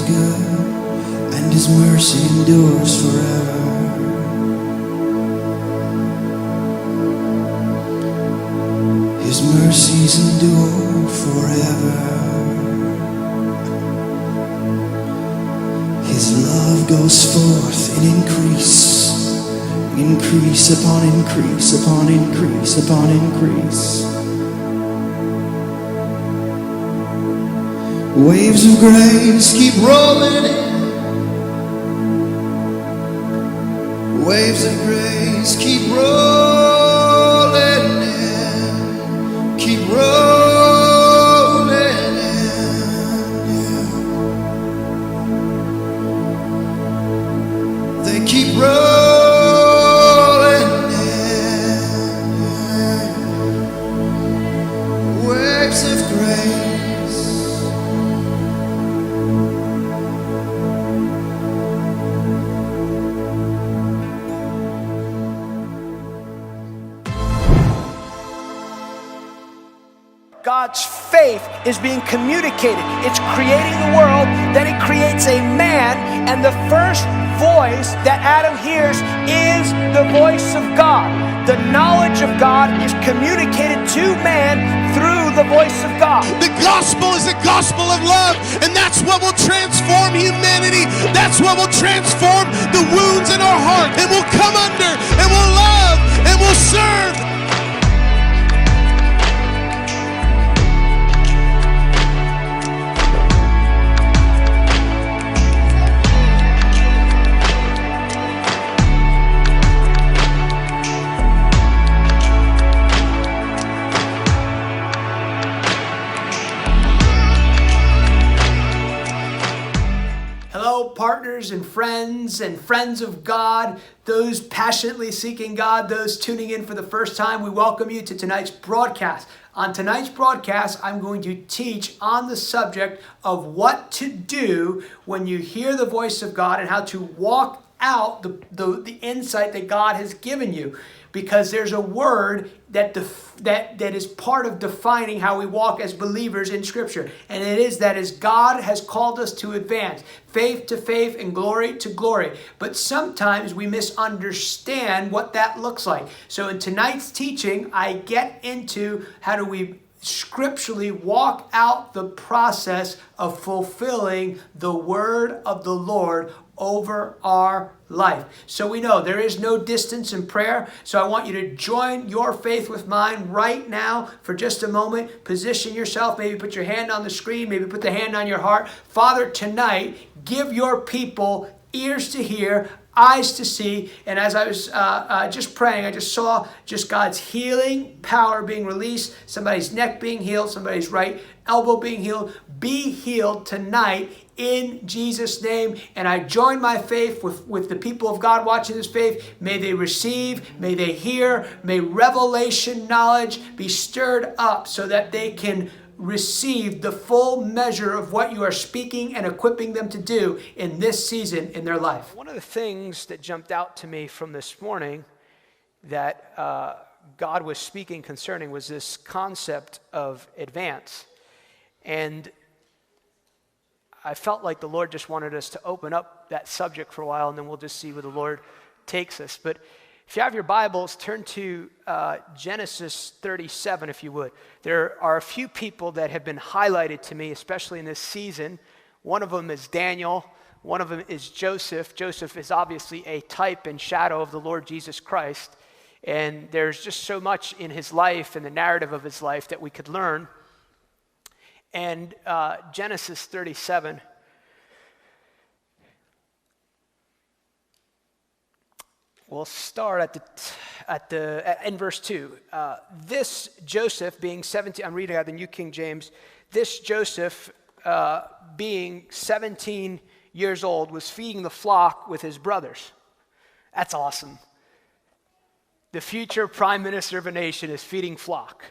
good, and his mercy endures forever. His mercies endure forever. His love goes forth in increase, increase upon increase upon increase upon increase. Waves of grace keep rolling in. Waves of grace keep rolling in. Keep rolling in. Yeah. They keep rolling in. Waves of grace. God's faith is being communicated. It's creating the world, then it creates a man, and the first voice that Adam hears is the voice of God. The knowledge of God is communicated to man through the voice of God. The gospel is a gospel of love, and that's what will transform humanity. That's what will transform the wounds in our heart, and we'll come under, and we'll love, and we'll serve. Partners and friends of God, those passionately seeking God, those tuning in for the first time, we welcome you to tonight's broadcast. On tonight's broadcast, I'm going to teach on the subject of what to do when you hear the voice of God and how to walk out the insight that God has given you. Because there's a word that is part of defining how we walk as believers in Scripture. And it is that as God has called us to advance, faith to faith and glory to glory. But sometimes we misunderstand what that looks like. So in tonight's teaching, I get into how do we scripturally walk out the process of fulfilling the word of the Lord over our life. So we know there is no distance in prayer. So I want you to join your faith with mine right now for just a moment. Position yourself. Maybe put your hand on the screen. Maybe put the hand on your heart. Father, tonight, give your people ears to hear, eyes to see. And as I was just praying, I just saw just God's healing power being released. Somebody's neck being healed. Somebody's right elbow being healed. Be healed tonight in Jesus' name. And I join my faith with the people of God watching this faith. May they receive, may they hear, may revelation knowledge be stirred up so that they can receive the full measure of what you are speaking and equipping them to do in this season in their life. One of the things that jumped out to me from this morning that God was speaking concerning was this concept of advance. And I felt like the Lord just wanted us to open up that subject for a while, and then we'll just see where the Lord takes us. But if you have your Bibles, turn to Genesis 37, if you would. There are a few people that have been highlighted to me, especially in this season. One of them is Daniel. One of them is Joseph. Joseph is obviously a type and shadow of the Lord Jesus Christ. And there's just so much in his life and the narrative of his life that we could learn. And Genesis 37, we'll start in verse 2. This Joseph being 17, I'm reading out the New King James. This Joseph being 17 years old was feeding the flock with his brothers. That's awesome. The future prime minister of a nation is feeding flock.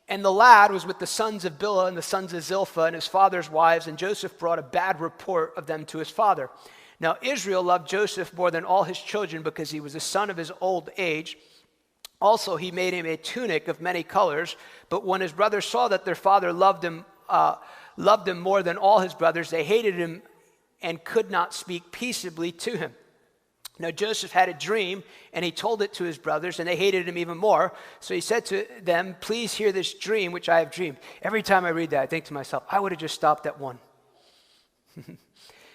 And the lad was with the sons of Bilhah and the sons of Zilpah and his father's wives, and Joseph brought a bad report of them to his father. Now Israel loved Joseph more than all his children because he was the son of his old age, Also, he made him a tunic of many colors. But when his brothers saw that their father loved him more than all his brothers, they hated him and could not speak peaceably to him. Now Joseph had a dream, and he told it to his brothers, and they hated him even more. So he said to them, "Please hear this dream which I have dreamed." Every time I read that, I think to myself, I would have just stopped at one.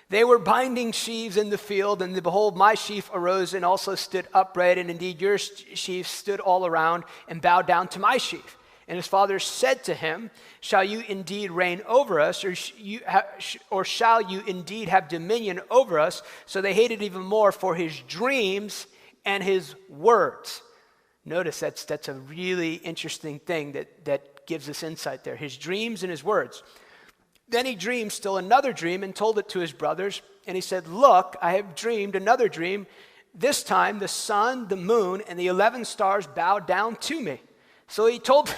They were binding sheaves in the field, and behold, my sheaf arose and also stood upright, and indeed your sheaves stood all around and bowed down to my sheaf. And his father said to him, "Shall you indeed reign over us, or shall you indeed have dominion over us?" So they hated even more for his dreams and his words. Notice that's a really interesting thing that gives us insight there. His dreams and his words. Then he dreamed still another dream and told it to his brothers. And he said, "Look, I have dreamed another dream. This time the sun, the moon, and the 11 stars bowed down to me." So he told,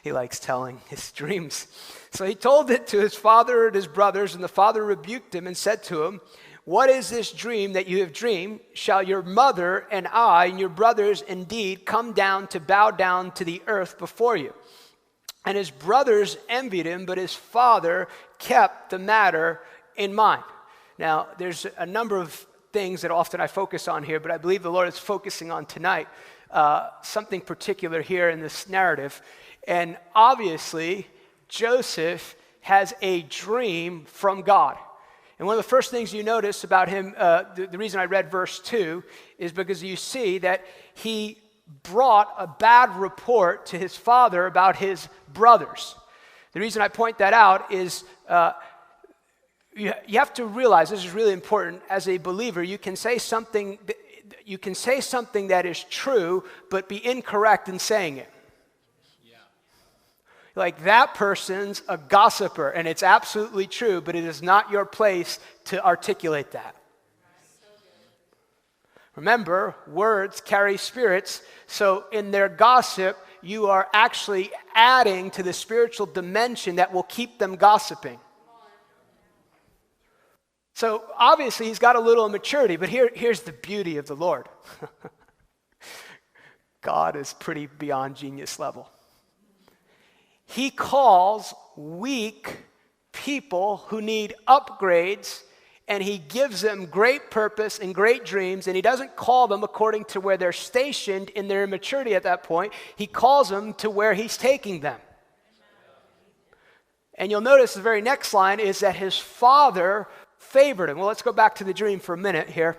he likes telling his dreams. So he told it to his father and his brothers, and the father rebuked him and said to him, "What is this dream that you have dreamed? Shall your mother and I and your brothers indeed come down to bow down to the earth before you?" And his brothers envied him, but his father kept the matter in mind. Now, there's a number of things that often I focus on here, but I believe the Lord is focusing on tonight something particular here in this narrative. And obviously, Joseph has a dream from God. And one of the first things you notice about him, the reason I read verse 2, is because you see that he brought a bad report to his father about his brothers. The reason I point that out is you have to realize, this is really important, as a believer, you can say something that is true, but be incorrect in saying it. Yeah. Like, that person's a gossiper, and it's absolutely true, but it is not your place to articulate that. Remember, words carry spirits, so in their gossip, you are actually adding to the spiritual dimension that will keep them gossiping. So obviously he's got a little immaturity, but here's the beauty of the Lord. God is pretty beyond genius level. He calls weak people who need upgrades, and he gives them great purpose and great dreams, and he doesn't call them according to where they're stationed in their immaturity at that point. He calls them to where he's taking them. And you'll notice the very next line is that his father favored him. Well, let's go back to the dream for a minute here,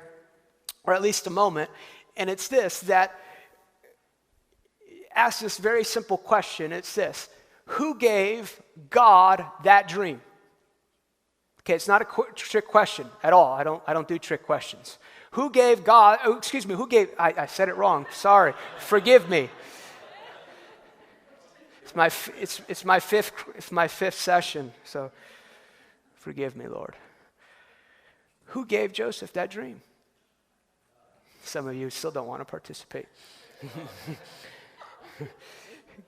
or at least a moment. And it's this, that asks this very simple question. It's this: who gave God that dream? Okay, it's not a trick question at all. I don't do trick questions. Who gave God, I said it wrong. Sorry. Forgive me. It's my fifth session, so forgive me, Lord. Who gave Joseph that dream? Some of you still don't want to participate.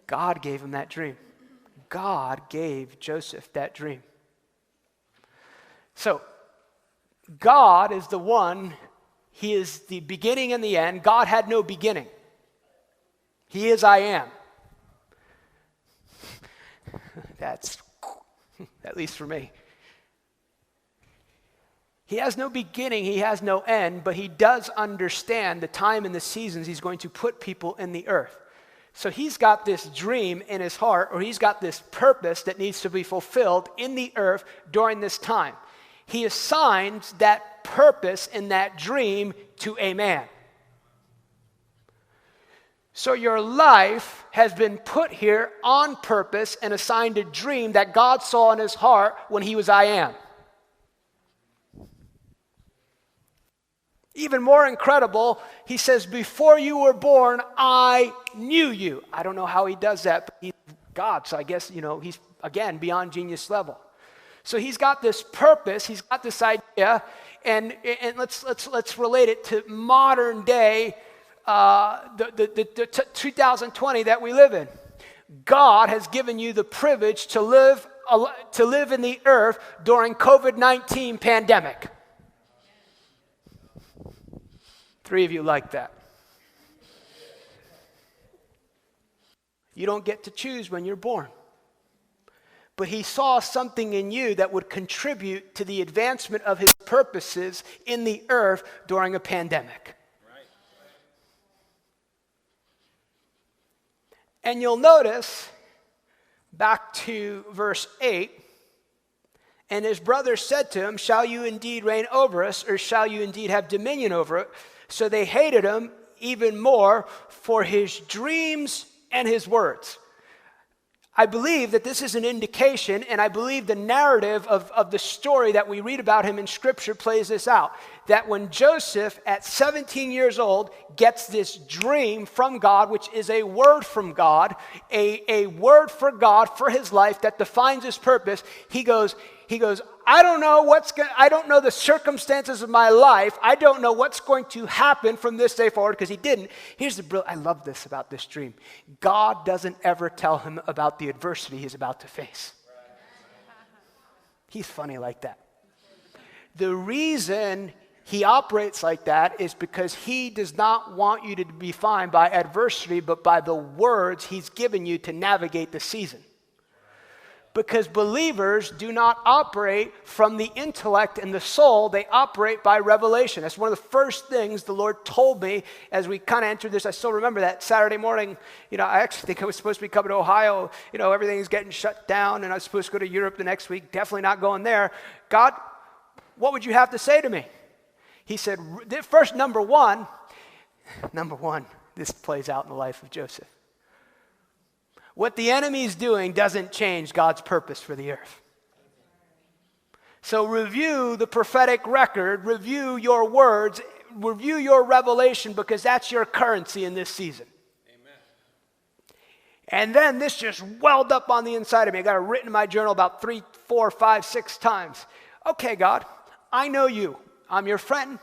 God gave him that dream. God gave Joseph that dream. So, God is the one, he is the beginning and the end. God had no beginning. He is I am. That's, at least for me. He has no beginning, he has no end, but he does understand the time and the seasons he's going to put people in the earth. So he's got this dream in his heart, or he's got this purpose that needs to be fulfilled in the earth during this time. He assigns that purpose and that dream to a man. So your life has been put here on purpose and assigned a dream that God saw in his heart when he was I am. Even more incredible, he says, before you were born, I knew you. I don't know how he does that, but he's God, so I guess, he's, again, beyond genius level. So he's got this purpose, he's got this idea, and let's relate it to modern day, the 2020 that we live in. God has given you the privilege to live in the earth during COVID-19 pandemic. 3 of you like that. You don't get to choose when you're born. But he saw something in you that would contribute to the advancement of his purposes in the earth during a pandemic. Right. And you'll notice, back to verse 8, and his brothers said to him, shall you indeed reign over us, or shall you indeed have dominion over it? So they hated him even more for his dreams and his words. I believe that this is an indication, and I believe the narrative of the story that we read about him in Scripture plays this out. That when Joseph, at 17 years old, gets this dream from God, which is a word from God, a word for God for his life that defines his purpose, he goes, I don't know the circumstances of my life. I don't know what's going to happen from this day forward, because he didn't. I love this about this dream. God doesn't ever tell him about the adversity he's about to face. He's funny like that. The reason he operates like that is because he does not want you to be defined by adversity, but by the words he's given you to navigate the season. Because believers do not operate from the intellect and the soul, they operate by revelation. That's one of the first things the Lord told me as we kind of entered this. I still remember that Saturday morning, I actually think I was supposed to be coming to Ohio. Everything's getting shut down, and I was supposed to go to Europe the next week. Definitely not going there. God, what would you have to say to me? He said, first, number one, this plays out in the life of Joseph. What the enemy's doing doesn't change God's purpose for the earth. So review the prophetic record, review your words, review your revelation, because that's your currency in this season. Amen. And then this just welled up on the inside of me. I got it written in my journal about 3, 4, 5, 6 times. Okay, God, I know you. I'm your friend,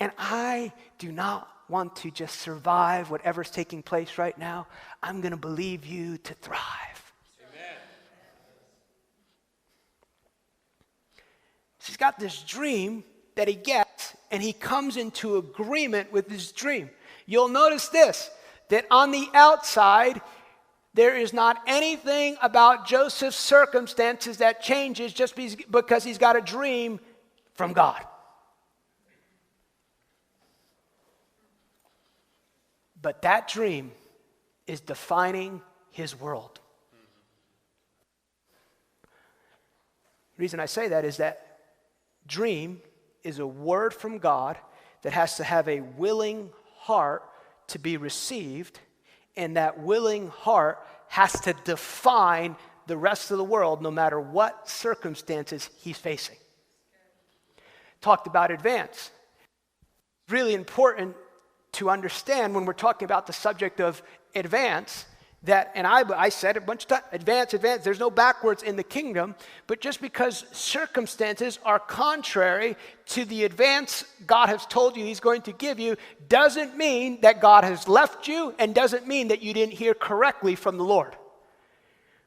and I do not want to just survive whatever's taking place right now. I'm going to believe you to thrive. Amen. So he's got this dream that he gets, and he comes into agreement with this dream. You'll notice this, that on the outside, there is not anything about Joseph's circumstances that changes just because he's got a dream from God. But that dream is defining his world. The reason I say that is that dream is a word from God that has to have a willing heart to be received, and that willing heart has to define the rest of the world no matter what circumstances he's facing. Talked about advance. Really important to understand when we're talking about the subject of advance, that, and I said it a bunch of times, advance, there's no backwards in the kingdom, but just because circumstances are contrary to the advance God has told you he's going to give you, doesn't mean that God has left you, and doesn't mean that you didn't hear correctly from the Lord.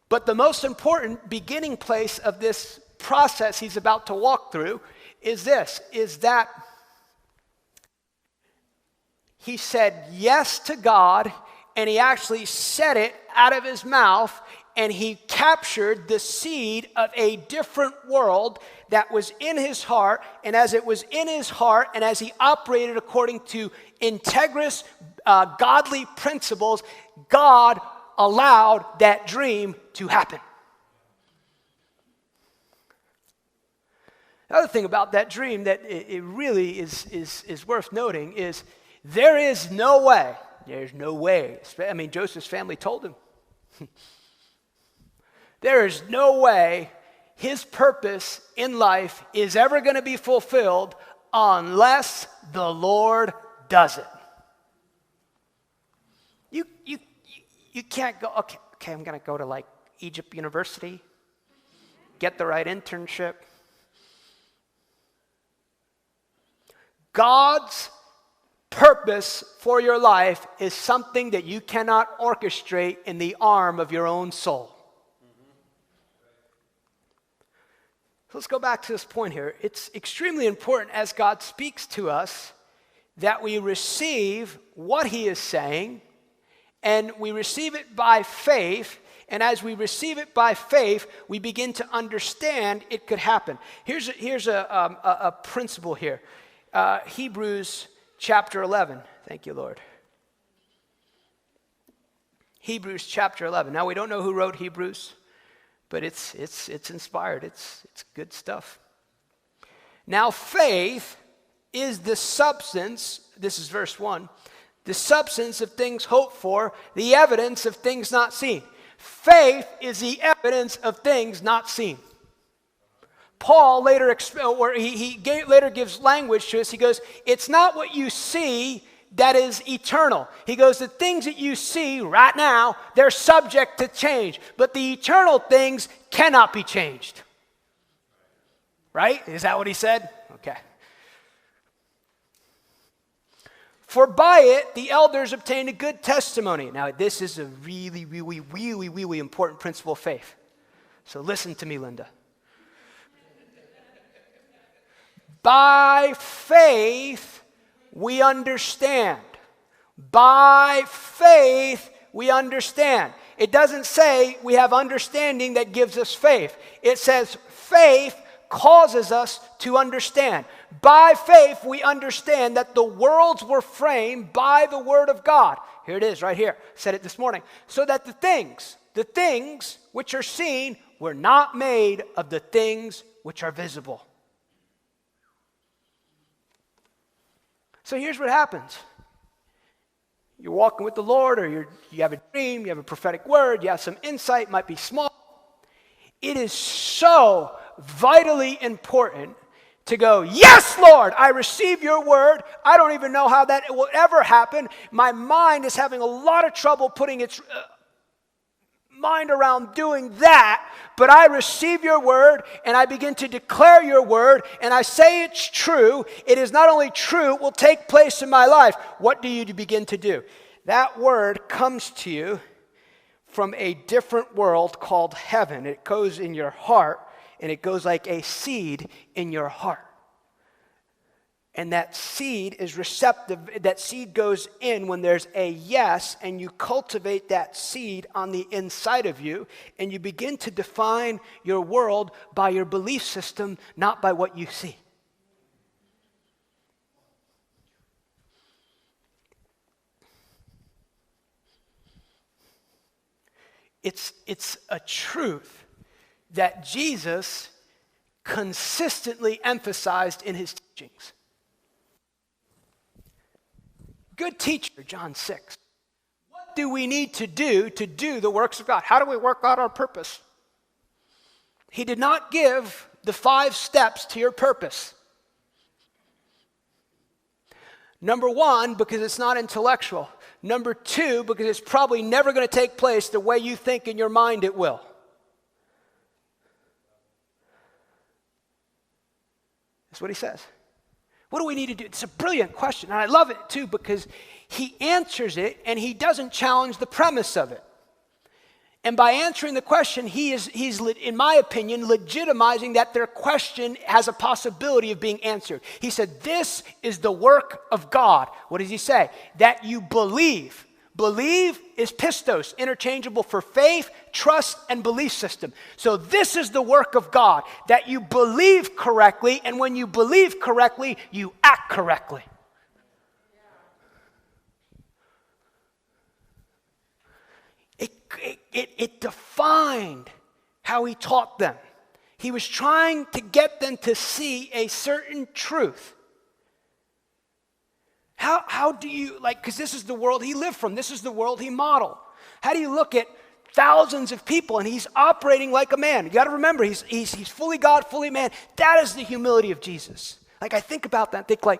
But the most important beginning place of this process he's about to walk through is that he said yes to God, and he actually said it out of his mouth, and he captured the seed of a different world that was in his heart. And as it was in his heart, and as he operated according to integrous, godly principles, God allowed that dream to happen. Another thing about that dream that it really is worth noting is there's no way, I mean, Joseph's family told him, there is no way his purpose in life is ever going to be fulfilled unless the Lord does it. You can't go, okay, I'm going to go to like Egypt University, get the right internship. God's purpose for your life is something that you cannot orchestrate in the arm of your own soul. So let's go back to this point here. It's extremely important as God speaks to us that we receive what he is saying and we receive it by faith. And as we receive it by faith, we begin to understand it could happen. Here's a principle here. Hebrews chapter 11. Thank you, Lord. Hebrews chapter 11. Now, we don't know who wrote Hebrews, but it's inspired. It's good stuff. Now, faith is the substance, this is verse 1, the substance of things hoped for, the evidence of things not seen. Faith is the evidence of things not seen. Paul later later gives language to us. He goes, it's not what you see that is eternal. He goes, the things that you see right now, they're subject to change, but the eternal things cannot be changed. Right? Is that what he said? Okay. For by it, the elders obtained a good testimony. Now, this is a really, really, really, really important principle of faith. So listen to me, Linda. By faith, we understand. By faith, we understand. It doesn't say we have understanding that gives us faith. It says faith causes us to understand. By faith, we understand that the worlds were framed by the word of God. Here it is, right here. Said it this morning. So that the things which are seen were not made of the things which are visible. So here's what happens. You're walking with the Lord, or you have a dream, you have a prophetic word, you have some insight, might be small. It is so vitally important to go, yes, Lord, I receive your word. I don't even know how that will ever happen. My mind is having a lot of trouble putting its mind around doing that, but I receive your word and I begin to declare your word and I say it's true. It is not only true, it will take place in my life. What do you begin to do? That word comes to you from a different world called heaven. It goes in your heart, and it goes like a seed in your heart. And that seed is receptive. That seed goes in when there's a yes, and you cultivate that seed on the inside of you, and you begin to define your world by your belief system, not by what you see. It's a truth that Jesus consistently emphasized in his teachings. Good teacher, John 6. What do we need to do the works of God? How do we work out our purpose? He did not give the 5 steps to your purpose. Number 1, because it's not intellectual. Number 2, because it's probably never going to take place the way you think in your mind it will. That's what he says. What do we need to do? It's a brilliant question, and I love it too because he answers it and he doesn't challenge the premise of it. And by answering the question, he's, in my opinion, legitimizing that their question has a possibility of being answered. He said, this is the work of God. What does he say? That you believe. Believe is pistos, interchangeable for faith, trust, and belief system. So this is the work of God, that you believe correctly, and when you believe correctly, you act correctly. It defined how he taught them. He was trying to get them to see a certain truth. How do you, because this is the world he lived from. This is the world he modeled. How do you look at thousands of people and he's operating like a man? You got to remember, he's fully God, fully man. That is the humility of Jesus. I think about that, think why,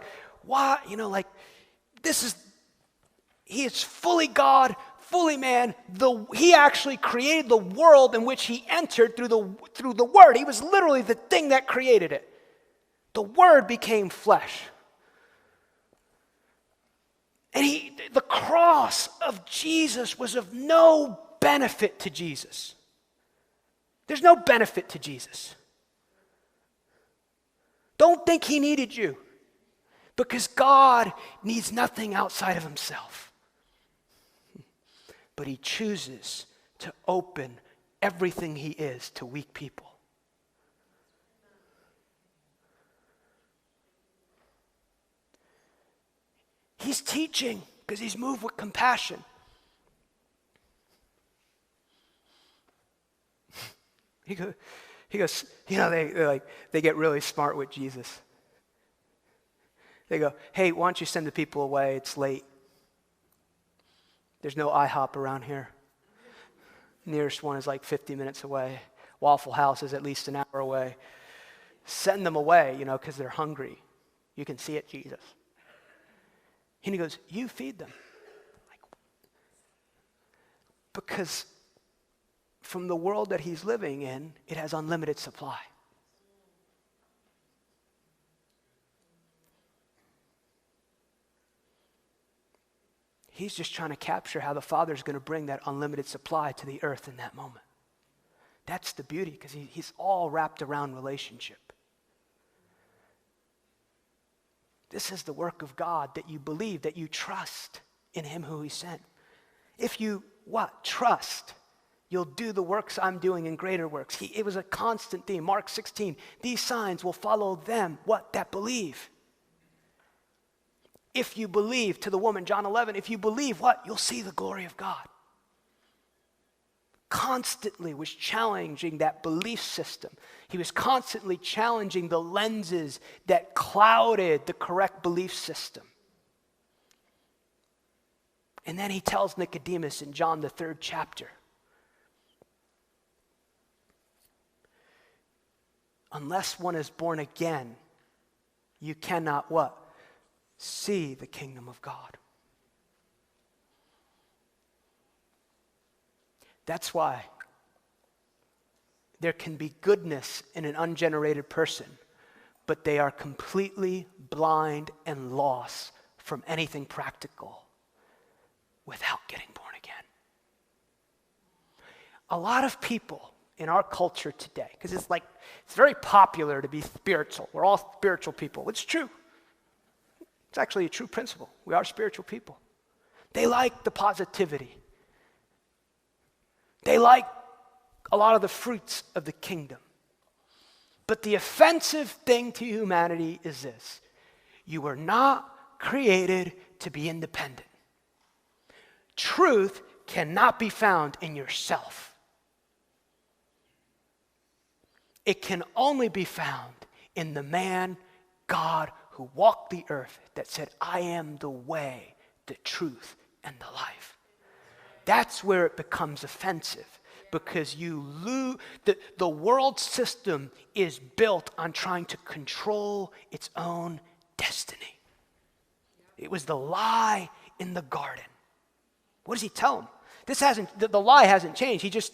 he is fully God, fully man. He actually created the world in which he entered through the Word. He was literally the thing that created it. The Word became flesh. And the cross of Jesus was of no benefit to Jesus. There's no benefit to Jesus. Don't think he needed you, because God needs nothing outside of himself. but he chooses to open everything he is to weak people. He's teaching because he's moved with compassion. He goes, you know, they get really smart with Jesus. They go, hey, why don't you send the people away? It's late. There's no IHOP around here. Nearest one is like 50 minutes away. Waffle House is at least an hour away. Send them away, you know, because they're hungry. You can see it, Jesus. And he goes, you feed them. Because from the world that he's living in, it has unlimited supply. He's just trying to capture how the Father's going to bring that unlimited supply to the earth in that moment. That's the beauty, because he's all wrapped around relationship. This is the work of God, that you believe, that you trust in him who he sent. If you, trust, you'll do the works I'm doing and greater works. It was a constant theme. Mark 16, these signs will follow them, that believe. If you believe, to the woman, John 11, if you believe, you'll see the glory of God. Constantly was challenging that belief system. He was constantly challenging the lenses that clouded the correct belief system. And then he tells Nicodemus in John the 3rd chapter, unless one is born again, you cannot see the kingdom of God. That's why there can be goodness in an ungenerated person, but they are completely blind and lost from anything practical without getting born again. A lot of people in our culture today, because it's very popular to be spiritual. We're all spiritual people. It's true. It's actually a true principle. We are spiritual people. They like the positivity. They like a lot of the fruits of the kingdom. But the offensive thing to humanity is this: you were not created to be independent. Truth cannot be found in yourself. It can only be found in the man, God, who walked the earth, that said, I am the way, the truth, and the life. That's where it becomes offensive, because you lose. The world system is built on trying to control its own destiny. It was the lie in the garden. What does he tell them? The lie hasn't changed. He just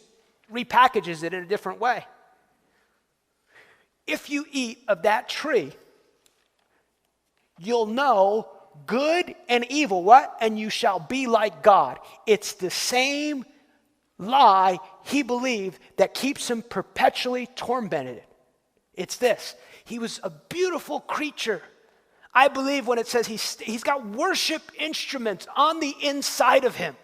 repackages it in a different way. If you eat of that tree, you'll know good and evil, and you shall be like God. It's the same lie he believed that keeps him perpetually tormented. It's this: he was a beautiful creature. I believe when it says he's got worship instruments on the inside of him.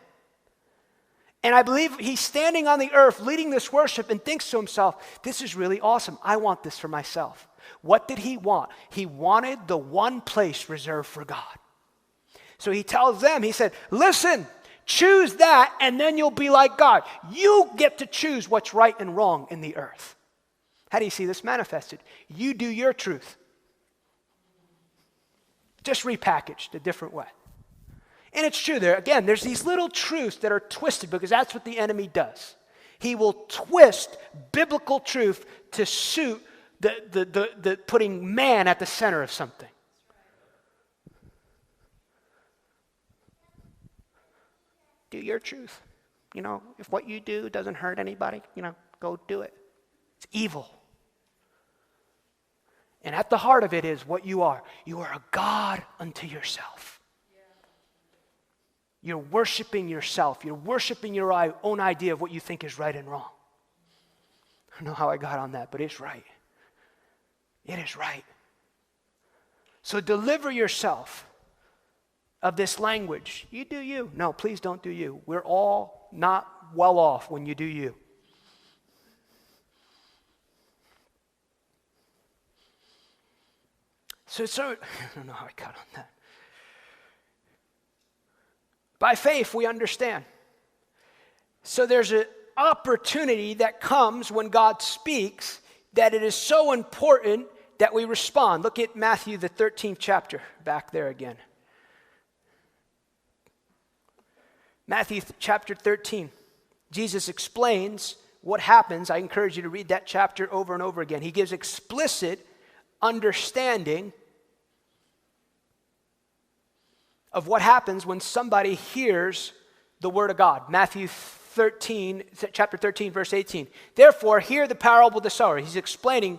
And I believe he's standing on the earth leading this worship and thinks to himself, this is really awesome. I want this for myself. What did he want? He wanted the one place reserved for God. So he tells them, he said, listen, choose that and then you'll be like God. You get to choose what's right and wrong in the earth. How do you see this manifested? You do your truth. Just repackaged a different way. And it's true, there's these little truths that are twisted, because that's what the enemy does. He will twist biblical truth to suit the putting man at the center of something. Do your truth. If what you do doesn't hurt anybody, go do it. It's evil. And at the heart of it is what you are. You are a God unto yourself. You're worshiping yourself. You're worshiping your own idea of what you think is right and wrong. I don't know how I got on that, but it's right. It is right. So deliver yourself of this language. You do you. No, please don't do you. We're all not well off when you do you. So I don't know how I got on that. By faith, we understand. So there's an opportunity that comes when God speaks that it is so important that we respond. Look at Matthew, the 13th chapter, back there again. Matthew chapter 13. Jesus explains what happens. I encourage you to read that chapter over and over again. He gives explicit understanding of what happens when somebody hears the word of God. Matthew 13, chapter 13, verse 18. Therefore, hear the parable of the sower. He's explaining,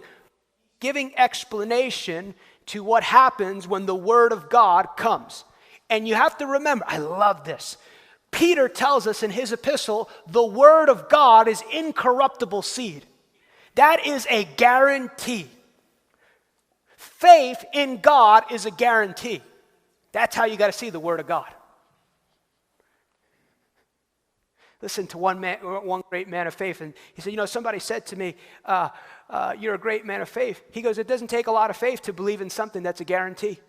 giving explanation to what happens when the word of God comes. And you have to remember, I love this. Peter tells us in his epistle, the word of God is incorruptible seed. That is a guarantee. Faith in God is a guarantee. That's how you got to see the word of God. Listen to one great man of faith, and he said, somebody said to me, you're a great man of faith. He goes, it doesn't take a lot of faith to believe in something that's a guarantee.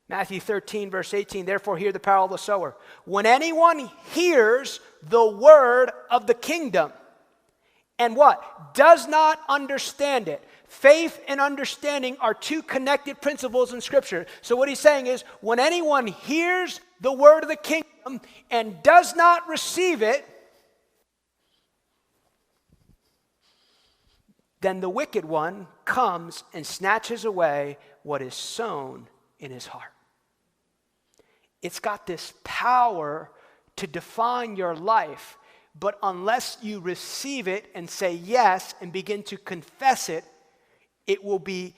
Matthew 13, verse 18, therefore hear the parable of the sower. When anyone hears the word of the kingdom and what? Does not understand it. Faith and understanding are two connected principles in Scripture. So what he's saying is, when anyone hears the word of the kingdom and does not receive it, then the wicked one comes and snatches away what is sown in his heart. It's got this power to define your life, but unless you receive it and say yes and begin to confess it, it will be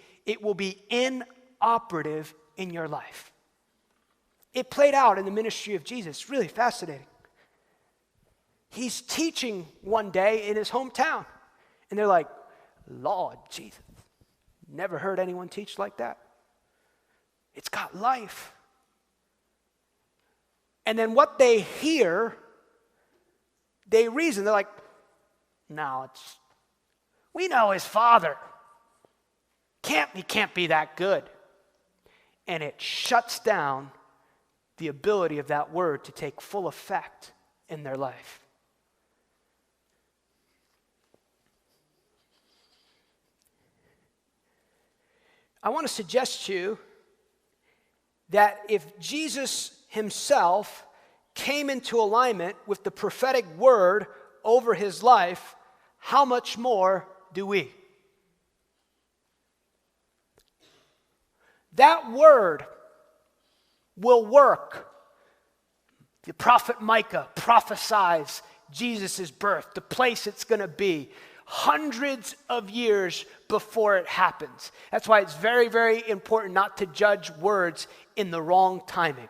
inoperative in your life. It played out in the ministry of Jesus. It's really fascinating. He's teaching one day in his hometown, and they're like, Lord Jesus, never heard anyone teach like that. It's got life. And then what they hear, they reason. They're like, no, we know his father. He can't be that good. And it shuts down the ability of that word to take full effect in their life. I want to suggest to you that if Jesus himself came into alignment with the prophetic word over his life, how much more do we? That word will work. The prophet Micah prophesies Jesus' birth, the place it's going to be, hundreds of years before it happens. That's why it's very, very important not to judge words in the wrong timing.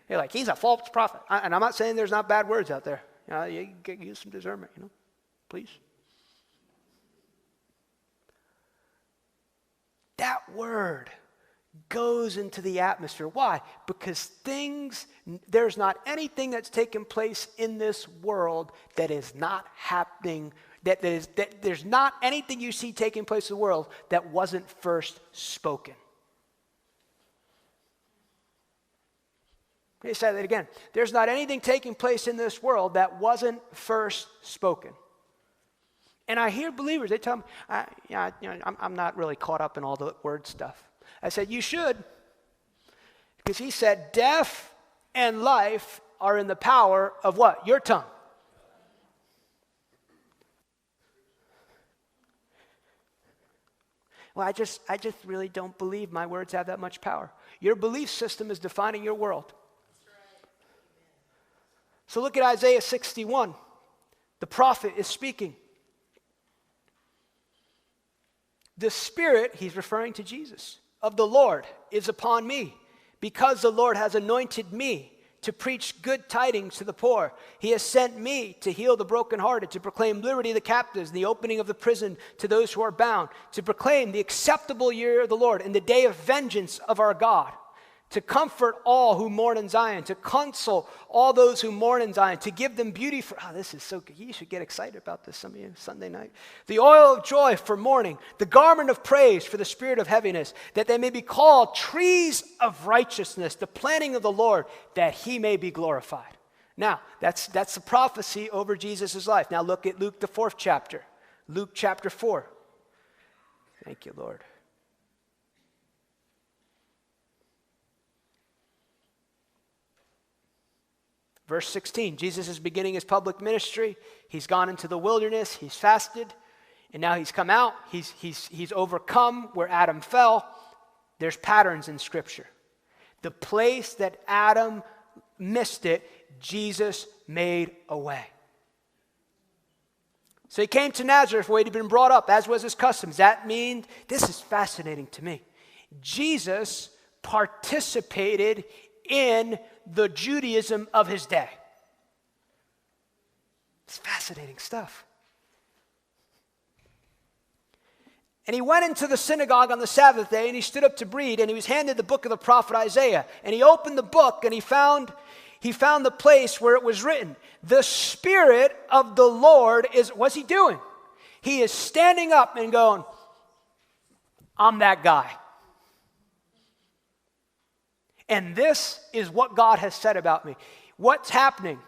You're like, he's a false prophet. And I'm not saying there's not bad words out there. You use some discernment, please. That word goes into the atmosphere. Why? Because there's not anything that's taken place in this world that is not happening, that there's not anything you see taking place in the world that wasn't first spoken. Let me say that again. There's not anything taking place in this world that wasn't first spoken. And I hear believers, they tell me, I'm not really caught up in all the word stuff. I said, you should. Because he said, death and life are in the power of what? Your tongue. Well, I just really don't believe my words have that much power. Your belief system is defining your world. So look at Isaiah 61. The prophet is speaking. The Spirit, he's referring to Jesus, of the Lord is upon me, because the Lord has anointed me to preach good tidings to the poor. He has sent me to heal the brokenhearted, to proclaim liberty to the captives, and the opening of the prison to those who are bound, to proclaim the acceptable year of the Lord and the day of vengeance of our God. to comfort all who mourn in Zion, to console all those who mourn in Zion, to give them beauty for, this is so good. You should get excited about this, some of you, Sunday night. The oil of joy for mourning, the garment of praise for the spirit of heaviness, that they may be called trees of righteousness, the planting of the Lord, that he may be glorified. Now, that's the prophecy over Jesus' life. Now look at Luke, the 4th chapter. Luke chapter 4. Thank you, Lord. Verse 16, Jesus is beginning his public ministry. He's gone into the wilderness. He's fasted. And now he's come out. He's overcome where Adam fell. There's patterns in Scripture. The place that Adam missed it, Jesus made a way. So he came to Nazareth where he'd been brought up, as was his custom. Does that mean, this is fascinating to me, Jesus participated in the Judaism of his day. It's fascinating stuff. And he went into the synagogue on the Sabbath day, and he stood up to read, and he was handed the book of the prophet Isaiah. And he opened the book, and he found the place where it was written, the Spirit of the Lord is, what's he doing? He is standing up and going, I'm that guy. And this is what God has said about me. What's happening?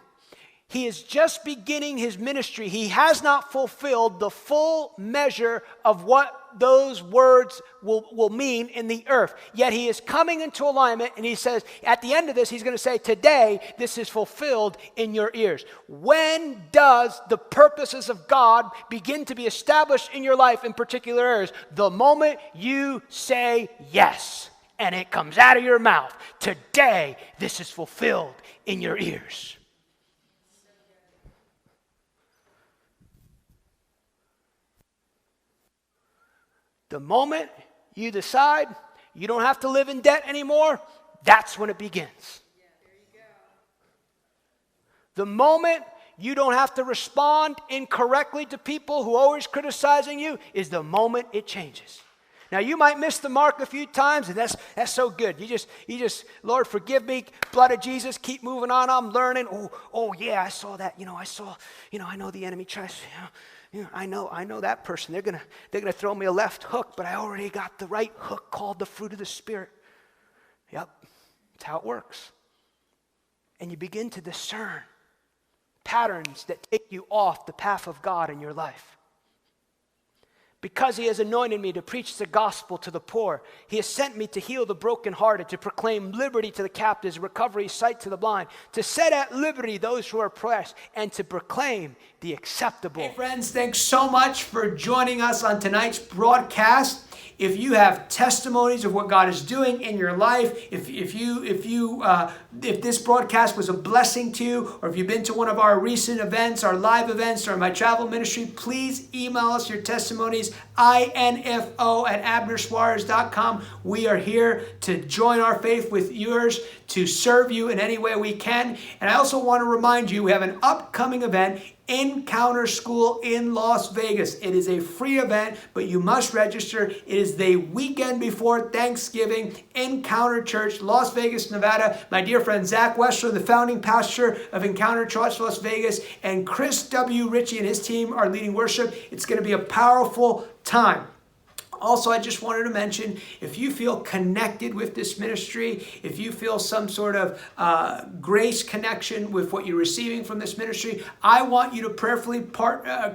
He is just beginning his ministry. He has not fulfilled the full measure of what those words will mean in the earth. Yet he is coming into alignment, and he says, at the end of this, he's going to say, today, this is fulfilled in your ears. When does the purposes of God begin to be established in your life in particular areas? The moment you say yes. And it comes out of your mouth. Today, this is fulfilled in your ears. The moment you decide you don't have to live in debt anymore, that's when it begins. The moment you don't have to respond incorrectly to people who are always criticizing you is the moment it changes. Now, you might miss the mark a few times, and that's so good. You just, Lord, forgive me, blood of Jesus, keep moving on. I'm learning. Oh, yeah, I saw that. I know the enemy tries. I know that person. They're gonna throw me a left hook, but I already got the right hook called the fruit of the Spirit. Yep, that's how it works. And you begin to discern patterns that take you off the path of God in your life. Because he has anointed me to preach the gospel to the poor, he has sent me to heal the brokenhearted, to proclaim liberty to the captives, recovery, sight to the blind, to set at liberty those who are oppressed, and to proclaim the acceptable. Hey friends, thanks so much for joining us on tonight's broadcast. If you have testimonies of what God is doing in your life, if this broadcast was a blessing to you, or if you've been to one of our recent events, our live events, or my travel ministry, please email us your testimonies, info@abnersuarez.com. We are here to join our faith with yours, to serve you in any way we can. And I also want to remind you, we have an upcoming event, Encounter School in Las Vegas. It is a free event, but you must register. It is the weekend before Thanksgiving. Encounter Church, Las Vegas, Nevada. My dear friend Zach Wessler, the founding pastor of Encounter Church Las Vegas, and Chris W. Ritchie and his team are leading worship. It's going to be a powerful time. Also, I just wanted to mention, if you feel connected with this ministry, if you feel some sort of grace connection with what you're receiving from this ministry, I want you to prayerfully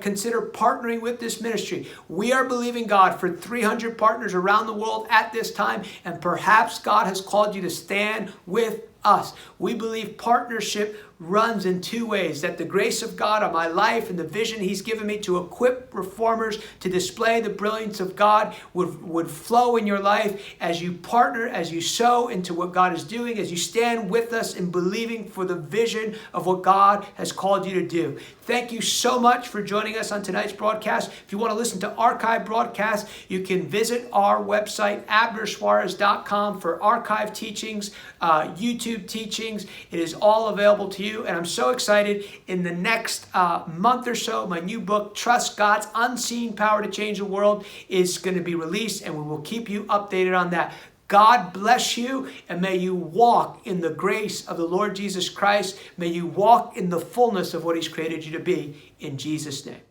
consider partnering with this ministry. We are believing God for 300 partners around the world at this time, and perhaps God has called you to stand with us. We believe partnership runs in two ways: that the grace of God on my life and the vision he's given me to equip reformers to display the brilliance of God would flow in your life as you partner, as you sow into what God is doing, as you stand with us in believing for the vision of what God has called you to do. Thank you so much for joining us on tonight's broadcast. If you want to listen to archive broadcasts, you can visit our website, abnersuarez.com, for archive teachings, YouTube teachings. It is all available to you. And I'm so excited. In the next month or so, my new book, Trust God's Unseen Power to Change the World, is going to be released, and we will keep you updated on that. God bless you, and may you walk in the grace of the Lord Jesus Christ. May you walk in the fullness of what He's created you to be, in Jesus' name.